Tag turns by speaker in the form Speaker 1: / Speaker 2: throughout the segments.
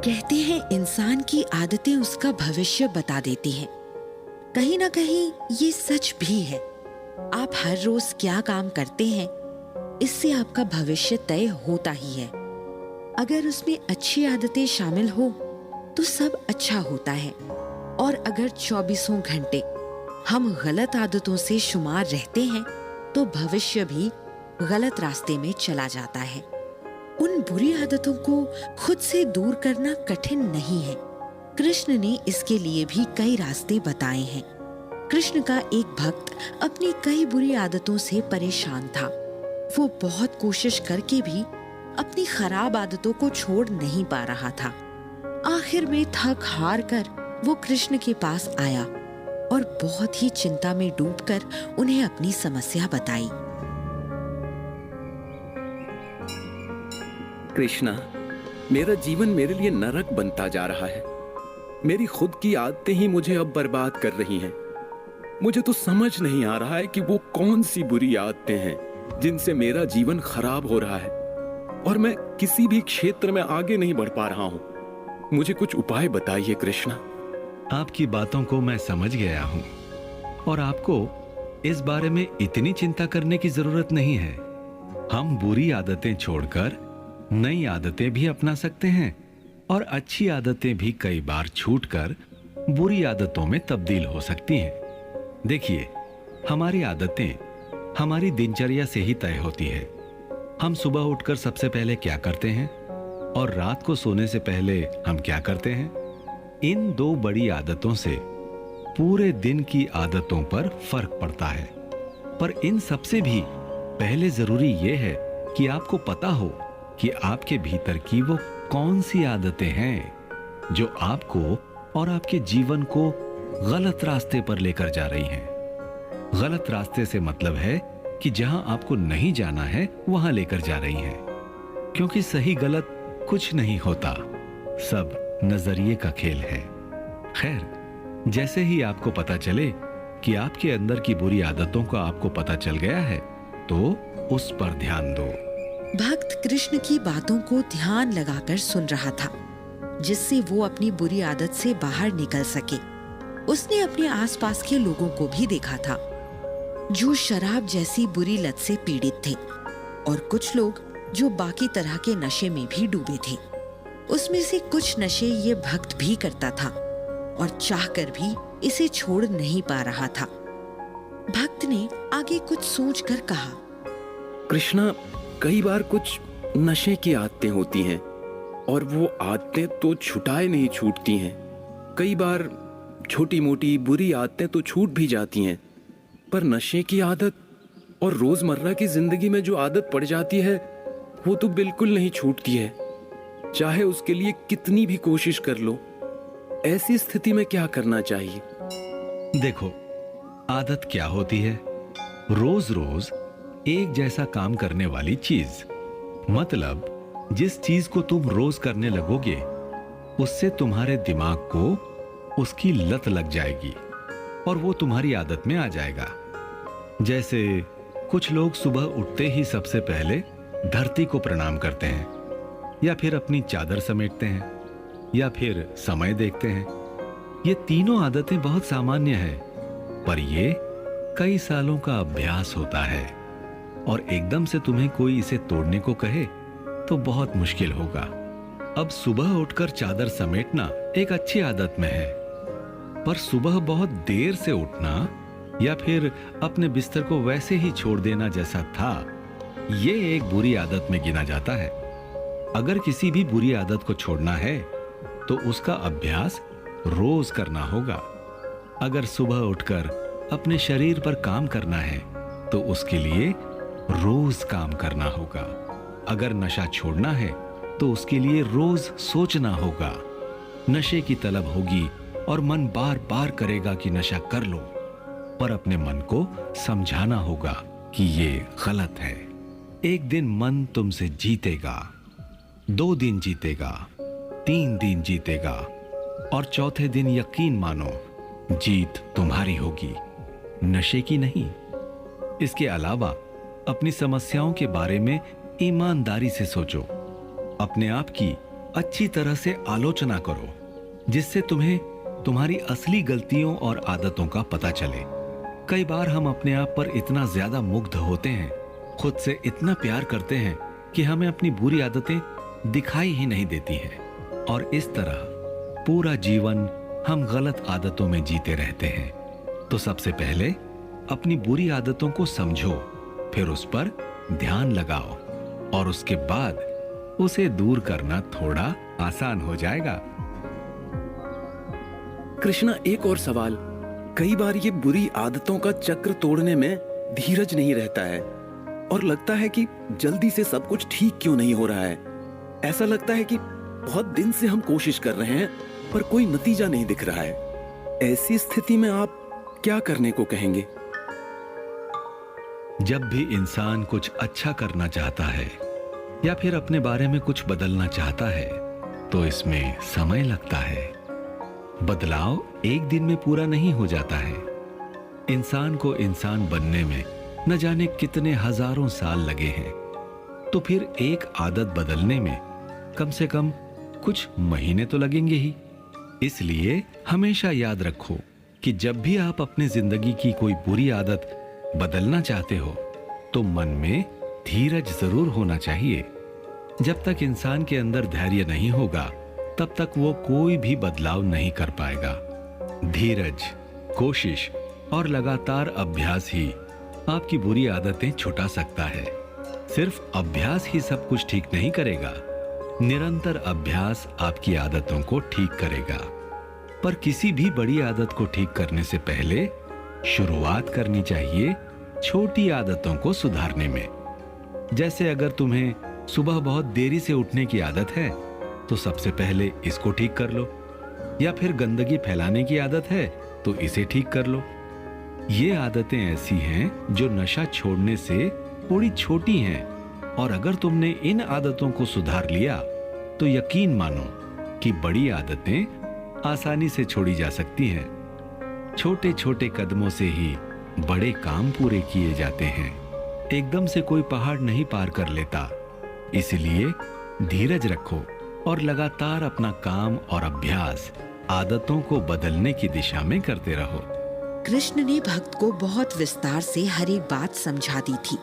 Speaker 1: कहते हैं इंसान की आदतें उसका भविष्य बता देती हैं। कहीं ना कहीं ये सच भी है। आप हर रोज क्या काम करते हैं, इससे आपका भविष्य तय होता ही है। अगर उसमें अच्छी आदतें शामिल हो तो सब अच्छा होता है, और अगर 24 घंटे हम गलत आदतों से शुमार रहते हैं तो भविष्य भी गलत रास्ते में चला जाता है। उन बुरी आदतों को खुद से दूर करना कठिन नहीं है। कृष्ण ने इसके लिए भी कई रास्ते बताए हैं। कृष्ण का एक भक्त अपनी कई बुरी आदतों से परेशान था। वो बहुत कोशिश करके भी अपनी खराब आदतों को छोड़ नहीं पा रहा था। आखिर में थक हार कर वो कृष्ण के पास आया और बहुत ही चिंता में डूबकर उन्हें अपनी समस्या बताई।
Speaker 2: कृष्णा, मेरा जीवन मेरे लिए नरक बनता जा रहा है। मेरी खुद की आदतें ही मुझे अब बर्बाद कर रही हैं। मुझे तो समझ नहीं आ रहा है कि वो कौन सी बुरी आदतें हैं जिनसे मेरा जीवन खराब हो रहा है, और मैं किसी भी क्षेत्र में आगे नहीं बढ़ पा रहा हूँ। मुझे कुछ उपाय बताइए कृष्णा।
Speaker 3: आपकी बातों को मैं समझ गया हूँ, और आपको इस बारे में इतनी चिंता करने की जरूरत नहीं है। हम बुरी आदतें छोड़कर नई आदतें भी अपना सकते हैं, और अच्छी आदतें भी कई बार छूटकर बुरी आदतों में तब्दील हो सकती हैं। देखिए, हमारी आदतें हमारी दिनचर्या से ही तय होती है। हम सुबह उठकर सबसे पहले क्या करते हैं और रात को सोने से पहले हम क्या करते हैं, इन दो बड़ी आदतों से पूरे दिन की आदतों पर फर्क पड़ता है। पर इन सबसे भी पहले जरूरी यह है कि आपको पता हो कि आपके भीतर की वो कौन सी आदतें हैं जो आपको और आपके जीवन को गलत रास्ते पर लेकर जा रही हैं। गलत रास्ते से मतलब है कि जहां आपको नहीं जाना है वहां लेकर जा रही हैं। क्योंकि सही गलत कुछ नहीं होता, सब नजरिए का खेल है। खैर, जैसे ही आपको पता चले कि आपके अंदर की बुरी आदतों का आपको पता चल गया है तो उस पर ध्यान दो।
Speaker 1: भक्त कृष्ण की बातों को ध्यान लगाकर सुन रहा था, जिससे वो अपनी बुरी आदत से बाहर निकल सके। उसने अपने आसपास के लोगों को भी देखा था जो शराब जैसी बुरी लत से पीड़ित थे, और कुछ लोग जो बाकी तरह के नशे में भी डूबे थे। उसमें से कुछ नशे ये भक्त भी करता था और चाहकर भी इसे छोड़ नहीं पा रहा था। भक्त ने आगे कुछ सोचकर कहा,
Speaker 2: कृष्णा, कई बार कुछ नशे की आदतें होती हैं और वो आदतें तो छुटाए नहीं छूटती हैं। कई बार छोटी मोटी बुरी आदतें तो छूट भी जाती हैं, पर नशे की आदत और रोजमर्रा की जिंदगी में जो आदत पड़ जाती है वो तो बिल्कुल नहीं छूटती है, चाहे उसके लिए कितनी भी कोशिश कर लो। ऐसी स्थिति में क्या करना चाहिए?
Speaker 3: देखो, आदत क्या होती है? रोज रोज एक जैसा काम करने वाली चीज। मतलब जिस चीज को तुम रोज करने लगोगे उससे तुम्हारे दिमाग को उसकी लत लग जाएगी और वो तुम्हारी आदत में आ जाएगा। जैसे कुछ लोग सुबह उठते ही सबसे पहले धरती को प्रणाम करते हैं, या फिर अपनी चादर समेटते हैं, या फिर समय देखते हैं। ये तीनों आदतें बहुत सामान्य हैं, पर ये कई सालों का अभ्यास होता है, और एकदम से तुम्हें कोई इसे तोड़ने को कहे तो बहुत मुश्किल होगा। अब सुबह उठकर चादर समेटना एक अच्छी आदत में है, पर सुबह बहुत देर से उठना या फिर अपने बिस्तर को वैसे ही छोड़ देना जैसा था, ये एक बुरी आदत में गिना जाता है। अगर किसी भी बुरी आदत को छोड़ना है तो उसका अभ्यास रोज करना होगा। अगर सुबह उठकर अपने शरीर पर काम करना है तो उसके लिए रोज काम करना होगा। अगर नशा छोड़ना है तो उसके लिए रोज सोचना होगा। नशे की तलब होगी और मन बार बार करेगा कि नशा कर लो, पर अपने मन को समझाना होगा कि ये गलत है। एक दिन मन तुमसे जीतेगा, 2 दिन जीतेगा, 3 दिन जीतेगा, और चौथे दिन यकीन मानो जीत तुम्हारी होगी, नशे की नहीं। इसके अलावा अपनी समस्याओं के बारे में ईमानदारी से सोचो। अपने आप की अच्छी तरह से आलोचना करो, जिससे तुम्हें तुम्हारी असली गलतियों और आदतों का पता चले। कई बार हम अपने आप पर इतना ज्यादा मुग्ध होते हैं, खुद से इतना प्यार करते हैं कि हमें अपनी बुरी आदतें दिखाई ही नहीं देती हैं, और इस तरह पूरा जीवन हम गलत आदतों में जीते रहते हैं। तो सबसे पहले अपनी बुरी आदतों को समझो, फिर उस पर ध्यान लगाओ, और उसके बाद उसे दूर करना थोड़ा आसान हो जाएगा।
Speaker 2: कृष्णा, एक और सवाल। कई बार ये बुरी आदतों का चक्र तोड़ने में धीरज नहीं रहता है और लगता है कि जल्दी से सब कुछ ठीक क्यों नहीं हो रहा है। ऐसा लगता है कि बहुत दिन से हम कोशिश कर रहे हैं पर कोई नतीजा नहीं दिख रहा है। ऐसी स्थिति में आप क्या करने को कहेंगे?
Speaker 3: जब भी इंसान कुछ अच्छा करना चाहता है या फिर अपने बारे में कुछ बदलना चाहता है तो इसमें समय लगता है। बदलाव एक दिन में पूरा नहीं हो जाता है। इंसान को इंसान बनने में न जाने कितने हजारों साल लगे हैं, तो फिर एक आदत बदलने में कम से कम कुछ महीने तो लगेंगे ही। इसलिए हमेशा याद रखो कि जब भी आप अपनी जिंदगी की कोई बुरी आदत बदलना चाहते हो तो मन में धीरज जरूर होना चाहिए। जब तक इंसान के अंदर धैर्य नहीं होगा तब तक वो कोई भी बदलाव नहीं कर पाएगा। धीरज, कोशिश और लगातार अभ्यास ही आपकी बुरी आदतें छुटा सकता है। सिर्फ अभ्यास ही सब कुछ ठीक नहीं करेगा, निरंतर अभ्यास आपकी आदतों को ठीक करेगा। पर किसी भी बड़ी आदत को ठीक करने से पहले शुरुआत करनी चाहिए छोटी आदतों को सुधारने में। जैसे अगर तुम्हें सुबह बहुत देरी से उठने की आदत है तो सबसे पहले इसको ठीक कर लो, या फिर गंदगी फैलाने की आदत है तो इसे ठीक कर लो। ये आदतें ऐसी हैं जो नशा छोड़ने से थोड़ी छोटी हैं, और अगर तुमने इन आदतों को सुधार लिया तो यकीन मानो कि बड़ी आदतें आसानी से छोड़ी जा सकती हैं। छोटे छोटे कदमों से ही बड़े काम पूरे किए जाते हैं। एकदम से कोई पहाड़ नहीं पार कर लेता, इसलिए धीरज रखो और लगातार अपना काम और अभ्यास आदतों को बदलने की दिशा में करते रहो।
Speaker 1: कृष्ण ने भक्त को बहुत विस्तार से हर एक बात समझा दी थी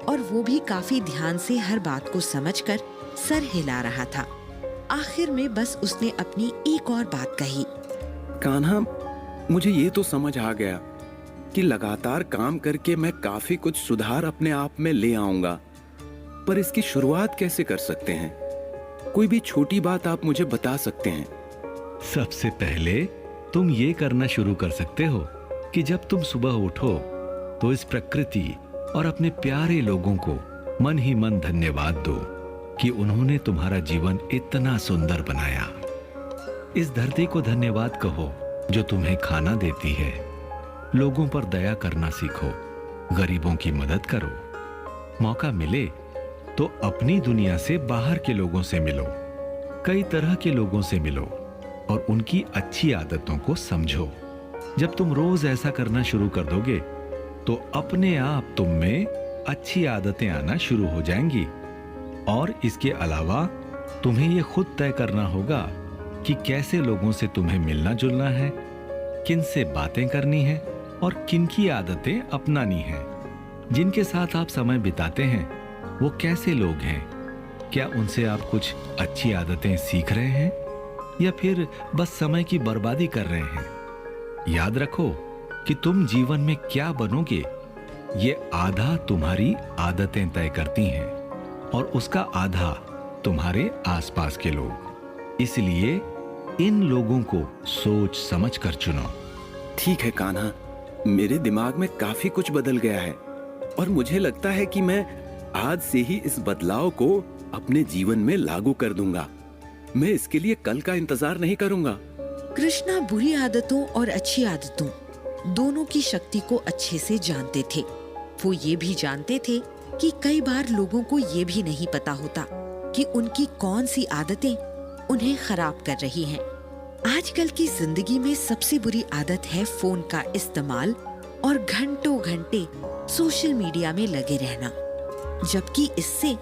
Speaker 1: और वो भी काफी ध्यान से हर बात को समझकर सर हिला रहा था। आखिर में बस उसने अपनी एक और बात कही।
Speaker 2: कान्हा, मुझे ये तो समझ आ गया कि लगातार काम करके मैं काफी कुछ सुधार अपने आप में ले आऊंगा, पर इसकी शुरुआत कैसे कर सकते हैं? कोई भी छोटी बात आप मुझे बता सकते हैं?
Speaker 3: सबसे पहले तुम ये करना शुरू कर सकते हो कि जब तुम सुबह उठो तो इस प्रकृति और अपने प्यारे लोगों को मन ही मन धन्यवाद दो कि उन्होंने तुम्हारा जीवन इतना सुंदर बनाया। इस धरती को धन्यवाद कहो जो तुम्हें खाना देती है। लोगों पर दया करना सीखो, गरीबों की मदद करो। मौका मिले तो अपनी दुनिया से बाहर के लोगों से मिलो, कई तरह के लोगों से मिलो और उनकी अच्छी आदतों को समझो। जब तुम रोज ऐसा करना शुरू कर दोगे तो अपने आप तुम में अच्छी आदतें आना शुरू हो जाएंगी। और इसके अलावा तुम्हें यह खुद तय करना होगा कि कैसे लोगों से तुम्हें मिलना जुलना है, किन से बातें करनी है और किन की आदतें अपनानी है। जिनके साथ आप समय बिताते हैं वो कैसे लोग हैं? क्या उनसे आप कुछ अच्छी आदतें सीख रहे हैं या फिर बस समय की बर्बादी कर रहे हैं? याद रखो कि तुम जीवन में क्या बनोगे ये आधा तुम्हारी आदतें तय करती हैं और उसका आधा तुम्हारे आसपास के लोग। इसलिए इन लोगों को सोच समझ कर चुनो।
Speaker 2: ठीक है कान्हा, मेरे दिमाग में काफी कुछ बदल गया है और मुझे लगता है कि मैं आज से ही इस बदलाव को अपने जीवन में लागू कर दूंगा। मैं इसके लिए कल का इंतजार नहीं करूंगा।
Speaker 1: कृष्णा बुरी आदतों और अच्छी आदतों दोनों की शक्ति को अच्छे से जानते थे। वो ये भी जानते थे कि कई बार लोगों को ये भी नहीं पता होता कि उनकी कौन सी आदतें उन्हें खराब कर रही हैं। आजकल की जिंदगी में सबसे बुरी आदत है फोन का इस्तेमाल और घंटों घंटे सोशल मीडिया में लगे रहना, जबकि इससे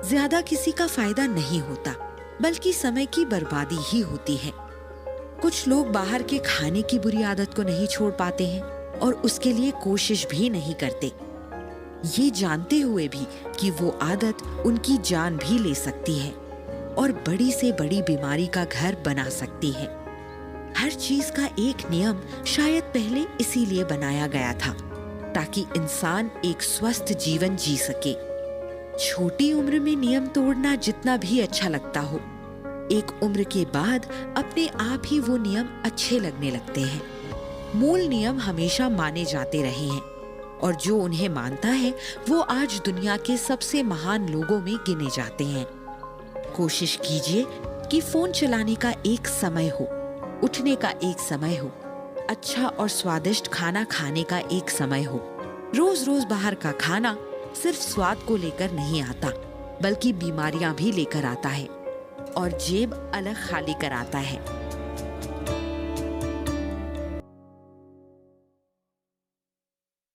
Speaker 1: ज्यादा किसी का फायदा नहीं होता। बल्कि समय की बर्बादी ही होती है। कुछ लोग बाहर के खाने की बुरी आदत को नहीं छोड़ पाते हैं और उसके लिए कोशिश भी नहीं करते, ये जानते हुए भी कि वो आदत उनकी जान भी ले सकती है और बड़ी से बड़ी बीमारी का घर बना सकती है। हर चीज का एक नियम शायद पहले इसीलिए बनाया गया था, ताकि इंसान एक स्वस्थ जीवन जी सके। छोटी उम्र में नियम तोड़ना जितना भी अच्छा लगता हो, एक उम्र के बाद अपने आप ही वो नियम अच्छे लगने लगते हैं। मूल नियम हमेशा माने जाते रहे हैं और जो उन्हें मानता है वो आज दुनिया के सबसे महान लोगों में गिने जाते हैं। कोशिश कीजिए कि फोन चलाने का एक समय हो, उठने का एक समय हो, अच्छा और स्वादिष्ट खाना खाने का एक समय हो। रोज रोज बाहर का खाना सिर्फ स्वाद को लेकर नहीं आता, बल्कि बीमारियां भी लेकर आता है और जेब अलग खाली कराता है।